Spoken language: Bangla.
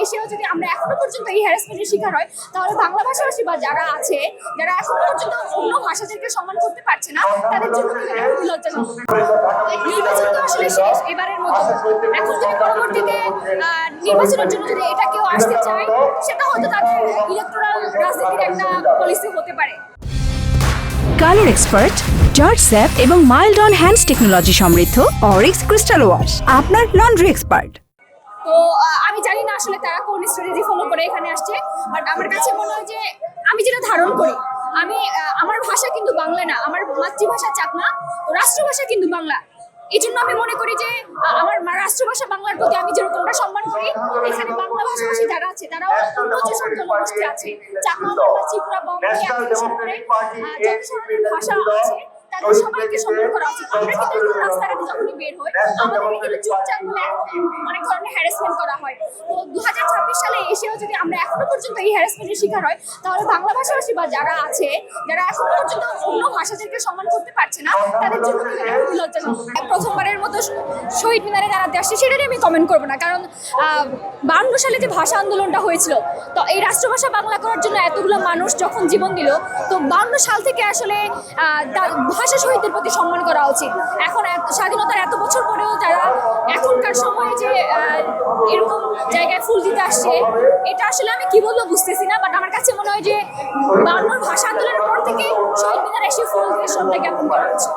এসেও যদি আমরা এখনো পর্যন্ত এই হ্যারাসমেন্টের শিকার হয়, তাহলে বাংলা ভাষাভাষী বা যারা আছে, যারা এখনো পর্যন্ত অন্য ভাষাদেরকে সম্মান করতে পারছে না, তাদের জন্য কিন্তু এটা খুবই লজ্জাজনক। নির্বাচন তো আসলে শেষ এবারের মতো। এখন যদি পরবর্তীতে নির্বাচনের জন্য যদি এটা কেউ আসতে চায়, সেটা হয়তো তাদের ইলেকটোরাল রাজনীতির একটা পলিসি হতে পারে। কালার এক্সপার্ট, জর্জ স্যাপ এবং মাইল্ড অন হ্যান্ডস টেকনোলজি সমৃদ্ধ অরিক্স ক্রিস্টাল ওয়াশ আপনার লন্ড্রি এক্সপার্ট। তো আমি জানি না আসলে তারা কোন স্ট্র্যাটেজি ফলো করে এখানে আসছে, বাট আমার কাছে মনে হয় যে আমি যেটা ধারণ করি, আমার ভাষা কিন্তু বাংলা না, আমার মাতৃভাষা চাকমা, রাষ্ট্রভাষা কিন্তু বাংলা। এই জন্য আমি মনে করি যে আমার রাষ্ট্রভাষা বাংলার প্রতি আমি যেরকমটা সম্মান করি, এখানে বাংলা ভাষাভাষী যারা আছে তারাও অন্য যে সব জনগোষ্ঠী আছে, চাকমা, বাংলা, ত্রিপুরা, বঙ্গালী, যত ধরনের ভাষা আছে তাদের সবাইকে সম্মান করা উচিত। আমরা কিন্তু এখন রাস্তাঘাটে যখনই বের হই, আমাদেরকে কিন্তু চুপচাপ বলে অনেক ধরনের হ্যারাসমেন্ট করা হয়। তো 2026 সালে এসেও যদি আমরা এখনো পর্যন্ত এই হ্যারাসমেন্টের শিকার হয়, তাহলে বাংলা ভাষাভাষী বা যারা আছে, যারা এখনো পর্যন্ত অন্য ভাষাদেরকে সম্মান করতে পারছে না, তাদের জন্য কিন্তু এটা খুবই লজ্জাজনক। প্রথমবারের মতো শহীদ মিনারে দাঁড়াতে আসছে, সেটা নিয়ে আমি কমেন্ট করবো না, কারণ 52 সালে যে ভাষা আন্দোলনটা হয়েছিল, তো এই রাষ্ট্রভাষা বাংলা করার জন্য এতগুলো মানুষ যখন জীবন দিল, তো 52 সাল থেকে আসলে ভাষা শহীদদের প্রতি সম্মান করা উচিত। এখন স্বাধীনতার এত বছর পরেও তারা এখনকার সময়ে যে এরকম জায়গায় ফুল দিতে আসছে, এটা আসলে আমি কি বলবো বুঝতেছি না। বাট আমার কাছে মনে হয় যে বাংলার ভাষা আন্দোলনের পর থেকে শহীদ মিনারে এসে ফুল দিয়ে শ্রদ্ধা জ্ঞাপন করা হচ্ছে।